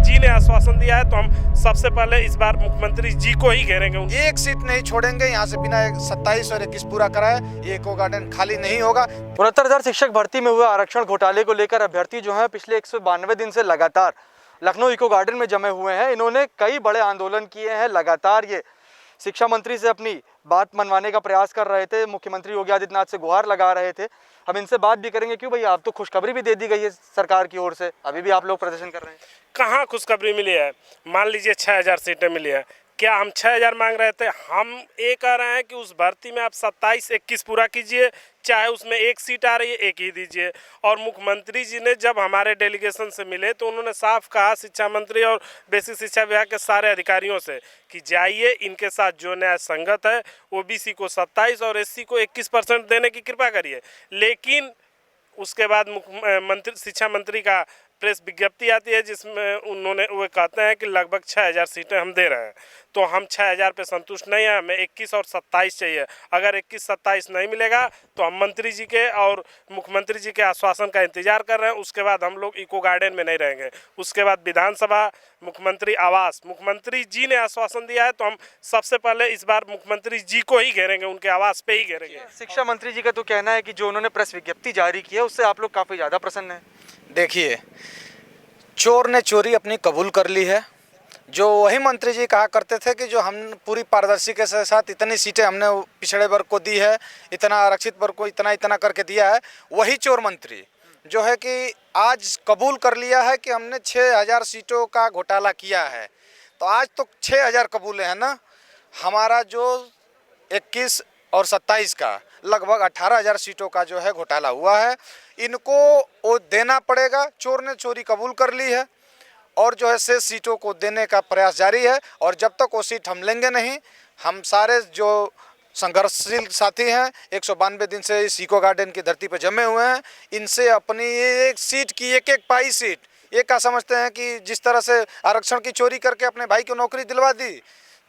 जी ने आश्वासन दिया है, तो हम सबसे पहले इस बार मुख्यमंत्री जी को ही घेरेंगे। एक सीट नहीं छोड़ेंगे यहाँ से बिना 27 और 21 पूरा कराए ये इको गार्डन खाली नहीं होगा। 69,000 शिक्षक भर्ती में हुए आरक्षण घोटाले को लेकर अभ्यर्थी जो हैं पिछले 192 दिन से लगातार लखनऊ इको गार्डन में जमे हुए हैं। इन्होंने कई बड़े आंदोलन किए हैं, लगातार ये शिक्षा मंत्री से अपनी बात मनवाने का प्रयास कर रहे थे, मुख्यमंत्री योगी आदित्यनाथ से गुहार लगा रहे थे। हम इनसे बात भी करेंगे, क्यों भैया आप तो खुशखबरी भी दे दी गई है सरकार की ओर से, अभी भी आप लोग प्रदर्शन कर रहे हैं। कहाँ खुशखबरी मिली है? मान लीजिए 6000 सीटें मिली है, क्या हम 6000 मांग रहे थे? हम ये कह रहे हैं कि उस भर्ती में आप 27-21 पूरा कीजिए, चाहे उसमें एक सीट आ रही है एक ही दीजिए। और मुख्यमंत्री जी ने जब हमारे डेलीगेशन से मिले तो उन्होंने साफ कहा शिक्षा मंत्री और बेसिक शिक्षा विभाग के सारे अधिकारियों से कि जाइए इनके साथ जो न्याय संगत है ओबीसी को 27 और एससी को 21% देने की कृपा करिए। लेकिन उसके बाद शिक्षा मंत्री का प्रेस विज्ञप्ति आती है जिसमें वो कहते हैं कि लगभग 6000 सीटें हम दे रहे हैं। तो हम 6000 पे संतुष्ट नहीं हैं, हमें 21 और 27 चाहिए। अगर 21-27 नहीं मिलेगा तो हम मंत्री जी के और मुख्यमंत्री जी के आश्वासन का इंतजार कर रहे हैं। उसके बाद हम लोग इको गार्डन में नहीं रहेंगे। उसके बाद विधानसभा, मुख्यमंत्री आवास, मुख्यमंत्री जी ने आश्वासन दिया है, तो हम सबसे पहले इस बार मुख्यमंत्री जी को ही घेरेंगे, उनके आवास पे ही घेरेंगे। शिक्षा मंत्री जी का तो कहना है कि जो उन्होंने प्रेस विज्ञप्ति जारी की है उससे आप लोग काफ़ी ज़्यादा प्रसन्न हैं। देखिए, चोर ने चोरी अपनी कबूल कर ली है। जो वही मंत्री जी कहा करते थे कि जो हम पूरी पारदर्शी के साथ इतनी सीटें हमने पिछड़े वर्ग को दी है, इतना आरक्षित वर्ग को इतना करके दिया है, वही चोर मंत्री जो है कि आज कबूल कर लिया है कि हमने 6000 सीटों का घोटाला किया है। तो आज तो 6000 कबूले हैं ना, हमारा जो 21 और 27 का लगभग 18,000 सीटों का जो है घोटाला हुआ है, इनको वो देना पड़ेगा। चोर ने चोरी कबूल कर ली है और जो है शेष सीटों को देने का प्रयास जारी है। और जब तक वो सीट हम लेंगे नहीं, हम सारे जो संघर्षशील साथी हैं 192 दिन से इस इको गार्डन की धरती पर जमे हुए हैं, इनसे अपनी एक सीट की एक पाई सीट ये क्या समझते हैं कि जिस तरह से आरक्षण की चोरी करके अपने भाई को नौकरी दिलवा दी,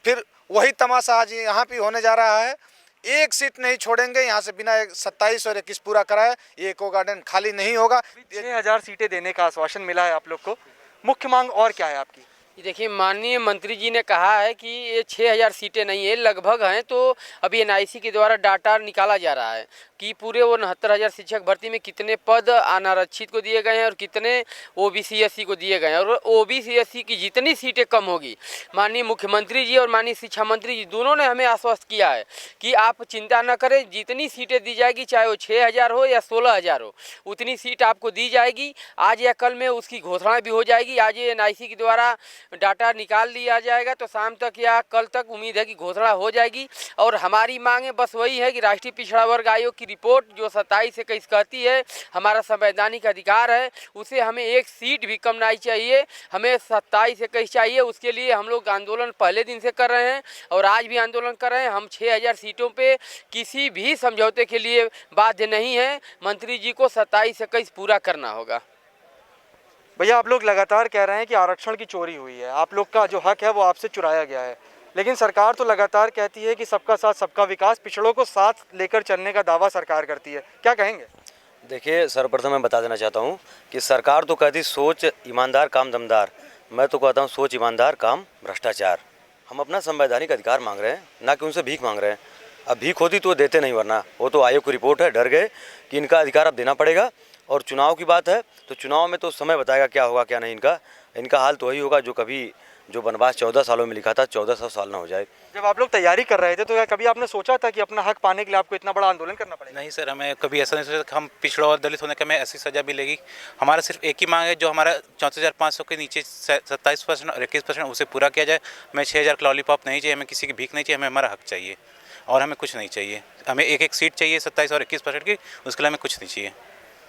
फिर वही तमाशा आज यहाँ भी होने जा रहा है। एक सीट नहीं छोड़ेंगे यहाँ से बिना 27 और 21 पूरा कराए ये इको गार्डन खाली नहीं होगा। 6000 सीटें देने का आश्वासन मिला है आप लोग को, मुख्य मांग और क्या है आपकी? देखिए, माननीय मंत्री जी ने कहा है कि ये 6000 सीटें नहीं है, लगभग हैं। तो अभी एनआईसी के द्वारा डाटा निकाला जा रहा है कि पूरे वो 69,000 शिक्षक भर्ती में कितने पद अनारक्षित को दिए गए हैं और कितने ओबीसी एससी को दिए गए हैं। और ओबीसी एससी की जितनी सीटें कम होगी, माननीय मुख्यमंत्री जी और माननीय शिक्षा मंत्री जी दोनों ने हमें आश्वस्त किया है कि आप चिंता न करें, जितनी सीटें दी जाएगी, चाहे वो 6000 हो या 16,000 हो, उतनी सीट आपको दी जाएगी। आज या कल में उसकी घोषणा भी हो जाएगी। आज ये एनआईसी के द्वारा डाटा निकाल लिया जाएगा, तो शाम तक या कल तक उम्मीद है कि घोषणा हो जाएगी। और हमारी मांगे बस वही है कि राष्ट्रीय पिछड़ा वर्ग आयोग की रिपोर्ट जो 27-21 कहती है हमारा संवैधानिक अधिकार है, उसे हमें एक सीट भी कम नहीं चाहिए, हमें 27-21 चाहिए। उसके लिए हम लोग आंदोलन पहले दिन से कर रहे हैं और आज भी आंदोलन कर रहे हैं। हम 6000 सीटों पे किसी भी समझौते के लिए बाध्य नहीं है। मंत्री जी को 27-21 पूरा करना होगा। भैया, आप लोग लगातार कह रहे हैं कि आरक्षण की चोरी हुई है, आप लोग का जो हक है वो आपसे चुराया गया है, लेकिन सरकार तो लगातार कहती है कि सबका साथ सबका विकास, पिछड़ों को साथ लेकर चलने का दावा सरकार करती है, क्या कहेंगे? देखिए, सर्वप्रथम मैं बता देना चाहता हूँ कि सरकार तो कहती सोच ईमानदार काम दमदार, मैं तो कहता हूँ सोच ईमानदार काम भ्रष्टाचार। हम अपना संवैधानिक अधिकार मांग रहे हैं, ना कि उनसे भीख मांग रहे हैं। अब भीख होती तो देते नहीं, वरना वो तो आयोग की रिपोर्ट है, डर गए कि इनका अधिकार अब देना पड़ेगा। और चुनाव की बात है तो चुनाव में तो समय बताएगा क्या होगा क्या नहीं। इनका हाल तो वही होगा जो कभी जो वनवास 14 सालों में लिखा था 1400 साल ना हो जाए। जब आप लोग तैयारी कर रहे थे तो क्या कभी आपने सोचा था कि अपना हक पाने के लिए आपको इतना बड़ा आंदोलन करना पड़ेगा? नहीं सर, हमें कभी ऐसा नहीं सोचा कि हम पिछड़ा और दलित होने का हमें ऐसी सजा मिलेगी। हमारा सिर्फ एक ही मांग है, जो हमारा 34,500 के नीचे 27% और 21% उसे पूरा किया जाए। हमें 6000 का लॉलीपॉप नहीं चाहिए, हमें किसी की भीख नहीं चाहिए, हमें हमारा हक चाहिए और हमें कुछ नहीं चाहिए। हमें एक सीट चाहिए 27 और 21% की, उसके लिए हमें कुछ नहीं चाहिए।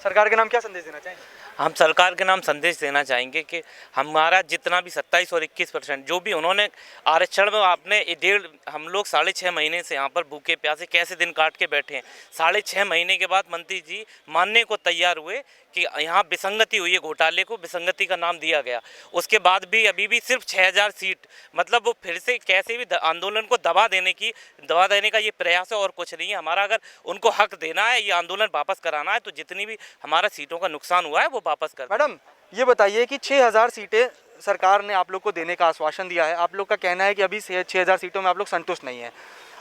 सरकार के नाम क्या संदेश देना चाहेंगे? हम सरकार के नाम संदेश देना चाहेंगे कि हमारा जितना भी 27 और 21% जो भी उन्होंने आरक्षण में आपने हम लोग 6.5 महीने से यहाँ पर भूखे प्यासे कैसे दिन काट के बैठे हैं। 6.5 महीने के बाद मंत्री जी मानने को तैयार हुए कि यहाँ विसंगति हुई है, घोटाले को विसंगति का नाम दिया गया। उसके बाद भी अभी भी सिर्फ 6000 सीट, मतलब वो फिर से कैसे भी आंदोलन को दबा देने का ये प्रयास है और कुछ नहीं है। हमारा अगर उनको हक देना है, ये आंदोलन वापस कराना है, तो जितनी भी हमारा सीटों का नुकसान हुआ है वो वापस कर। मैडम, ये बताइए कि 6000 सीटें सरकार ने आप लोग को देने का आश्वासन दिया है, आप लोग का कहना है कि अभी 6000 सीटों में आप लोग संतुष्ट नहीं हैं।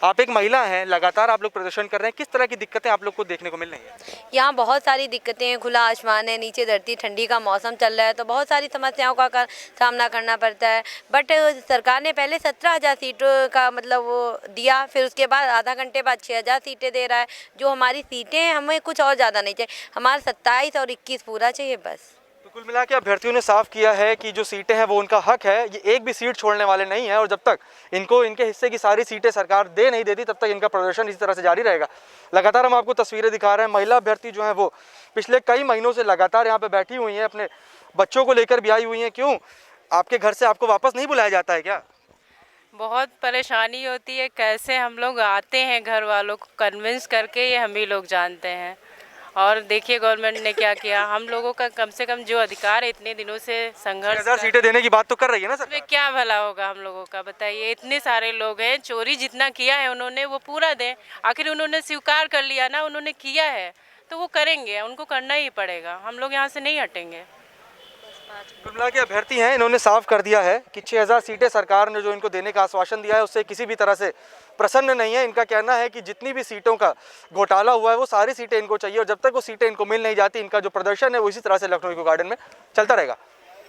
आप एक महिला हैं, लगातार आप लोग प्रदर्शन कर रहे हैं, किस तरह की दिक्कतें आप लोग को देखने को मिल रही हैं? यहाँ बहुत सारी दिक्कतें हैं, खुला आसमान है, नीचे धरती, ठंडी का मौसम चल रहा है, तो बहुत सारी समस्याओं का सामना करना पड़ता है। बट सरकार ने पहले 17,000 सीटों का मतलब वो दिया, फिर उसके बाद आधा घंटे बाद 6,000 सीटें दे रहा है। जो हमारी सीटें हैं, हमें कुछ और ज़्यादा नहीं चाहिए, हमारा 27 और 21 पूरा चाहिए बस। तो कुल मिला के अभ्यर्थियों ने साफ किया है कि जो सीटें हैं वो उनका हक है, ये एक भी सीट छोड़ने वाले नहीं है, और जब तक इनको इनके हिस्से की सारी सीटें सरकार दे नहीं देती तब तक इनका प्रदर्शन इसी तरह से जारी रहेगा। लगातार हम आपको तस्वीरें दिखा रहे हैं, महिला अभ्यर्थी जो है वो पिछले कई महीनों से लगातार यहाँ पे बैठी हुई हैं, अपने बच्चों को लेकर भी आई हुई हैं। क्यों आपके घर से आपको वापस नहीं बुलाया जाता है क्या? बहुत परेशानी होती है, कैसे हम लोग आते हैं घर वालों को कन्विंस करके, ये हम ही लोग जानते हैं। और देखिए गवर्नमेंट ने क्या किया, हम लोगों का कम से कम जो अधिकार है इतने दिनों से संघर्ष 1000 सीटें देने की बात तो कर रही है ना सर? में क्या भला होगा हम लोगों का, बताइए। इतने सारे लोग हैं, चोरी जितना किया है उन्होंने वो पूरा दें। आखिर उन्होंने स्वीकार कर लिया ना, उन्होंने किया है तो वो करेंगे, उनको करना ही पड़ेगा, हम लोग यहाँ से नहीं हटेंगे। कुल के अभ्यर्थी हैं, इन्होंने साफ कर दिया है कि 6000 सीटें सरकार ने जो इनको देने का आश्वासन दिया है उससे किसी भी तरह से प्रसन्न नहीं है। इनका कहना है कि जितनी भी सीटों का घोटाला हुआ है वो सारी सीटें इनको चाहिए, और जब तक वो सीटें इनको मिल नहीं जाती इनका जो प्रदर्शन है वो इसी तरह से लखनऊ इको गार्डन में चलता रहेगा।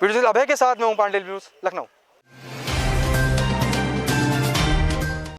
वीडियो अभय के साथ मैं हूं पांडेल न्यूज़, लखनऊ।